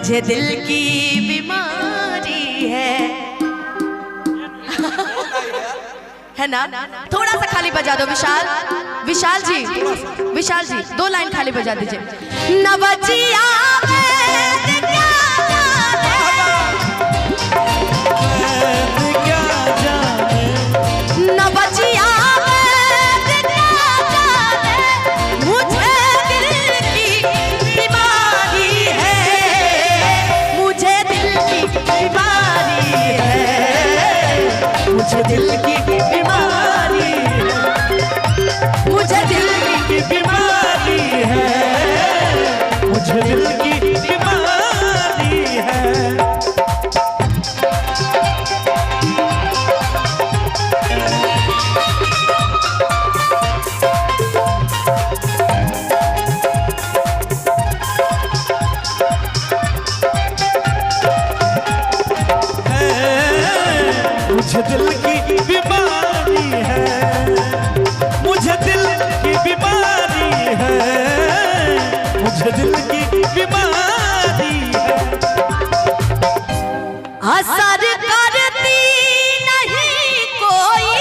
मुझे दिल की बीमारी है ना। थोड़ा सा खाली बजा दो विशाल जी 2 लाइन खाली बजा दीजिए। नवजिया मुझे दिल की बीमारी है, मुझे दिल की बीमारी है, मुझे दिल की बीमारी है। मुझे दिल की बीमारी है, मुझे दिल की बीमारी है, मुझे दिल की बीमारी है। असर करती नहीं कोई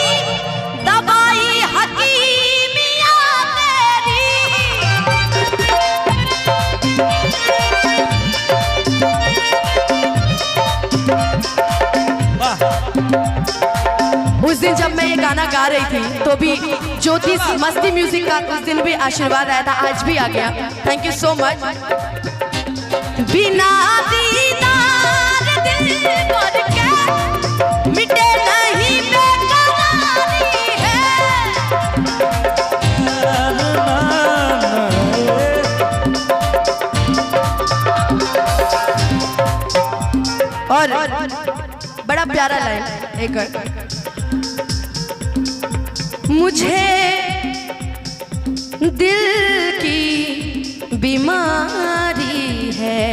दवाई हकीमिया तेरी। उस दिन जब मैं ये गाना गा रही थी तो भी ज्योति मस्ती म्यूजिक का उस दिन भी आशीर्वाद आया था, आज भी आ गया। Thank you so much. बिना दीदार दिल भर के मिटे नहीं बेकरारी है। और बड़ा प्यारा लाइन एक और। मुझे दिल की बीमारी है,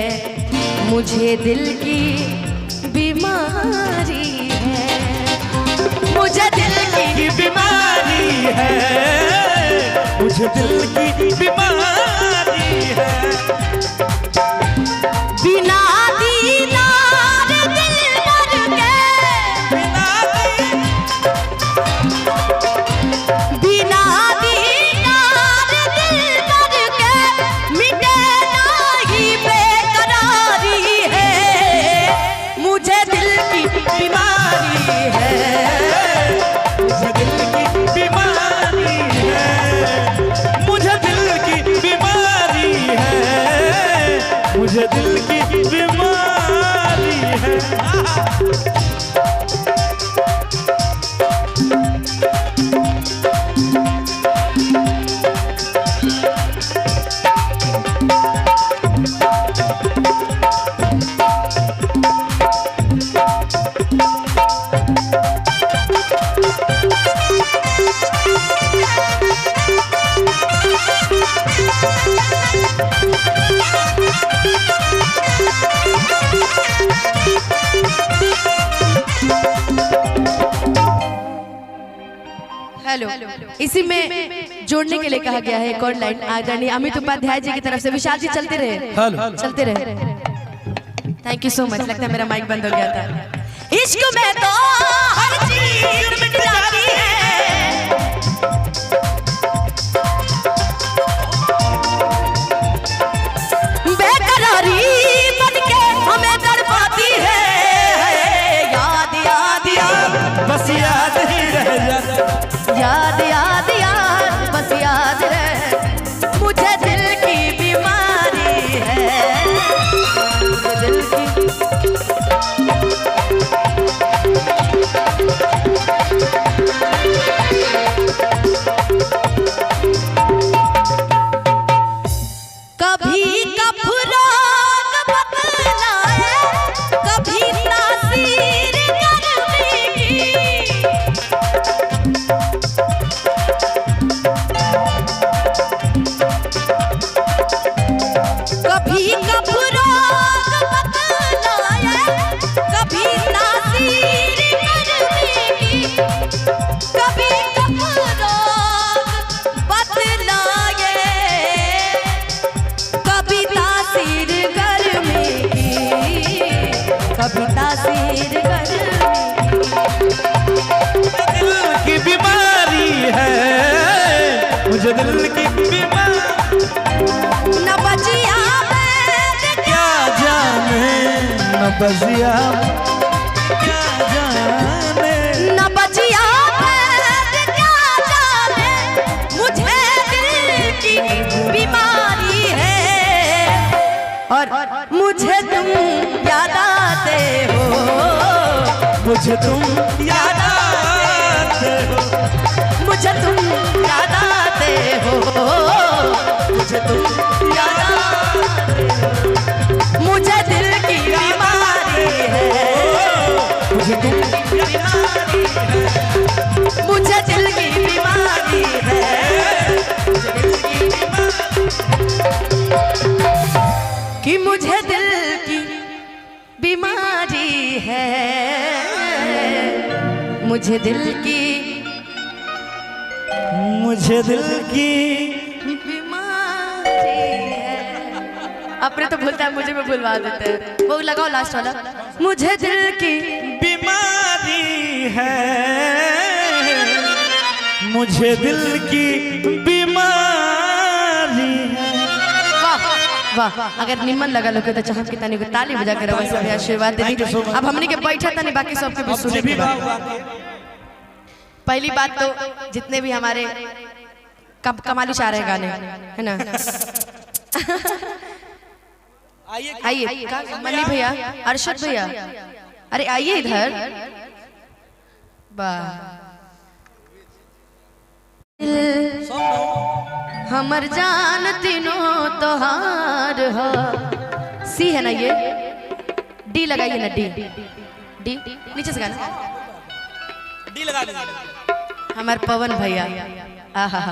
मुझे दिल की बीमारी है, मुझे दिल की बीमारी है, मुझे दिल की बीमारी है। बिना दीदार दिल भर के, बिना दीदार दिल भर के मिटे नहीं बेकरारी है। मुझे दिल की बीमारी है, मुझे दिल की बीमारी है, मुझे दिल की बीमारी है, मुझे दिल की बीमारी है। हेलो, इसी में जोड़ने के लिए कहा गया है एक और लाइन आदरणीय अमित उपाध्याय जी की तरफ से। विशाल जी चलते रहे। Thank you so much. लगता है मेरा माइक बंद हो गया था। इश्क में तो हर चीज मिट जाती है, बेकरारी बन के हमें तड़पाती है। याद याद याद बस याद ही रह जाता, याद याद याद बस याद रहे। मुझे दिल की बीमारी है, मुझे दिल की। कभी कफरोग बतलाए, कभी तासीर गर्मी की। कभी तासीर गर्मी दिल की बीमारी है, मुझे दिल की बीमारी। न बचिया बैद क्या जाने, न बजिया क्या जाने, न बचिया बैद क्या जाने, मुझे दिल की बीमारी है। और मुझे तुम याद आते हो, मुझे तुम याद आते हो, मुझे तुम याद आते हो, मुझे तुम याद आते हो। मुझे दिल की बीमारी है, मुझे तुम बीमारी है, मुझे दिल की बीमारी है, मुझे दिल की बीमारी कि मुझे दिल की बीमारी है, मुझे दिल की बीमारी है। अपने तो भूलता है, मुझे भी भूलवा देते हैं। वो लगाओ लास्ट वाला, मुझे दिल की बीमारी है, मुझे दिल की बीमारी है। वाह, अगर निम्न लगा लोग तो चाहे कितनी को ताली बजा कर सब आशीर्वाद दे। अब हमने के बैठा था नहीं, बाकी सबके भी सुने के बाद। पहली बात तो जितने भी हमारे कमाली चाह रहे गाने है ना, आइए मल्ली भैया, अरशद भैया, अरे आइए इधर। वाह, हमर जान तीनों तोहार हो। सी है ना ये, डी लगाइए ना, डी डी नीचे से गाना, डी लगा दे। हमार पवन भैया, आहा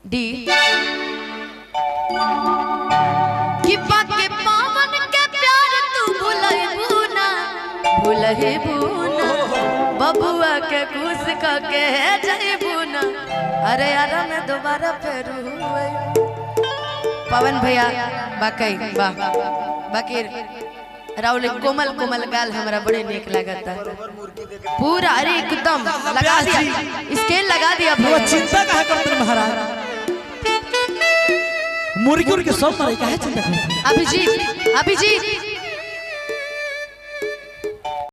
डी कि बाके पावन के प्यार तू भूलबू ना, भूलबू ना, बबुआ के खुश के जइबू ना। अरे यार मैं दोबारा फिर हुए पवन भैया, बाकी वाह, बाकी राहुल कोमल कोमल गाल हमारा बड़े नेक लगता है पूरा। अरे एकदम लगा दिया, स्केल लगा दिया। वो चिंता कहाँ करते हैं महाराज, मुर्गी उर्गी सब मरे, काहे चिंता करते हैं? अभिजीत, अभिजीत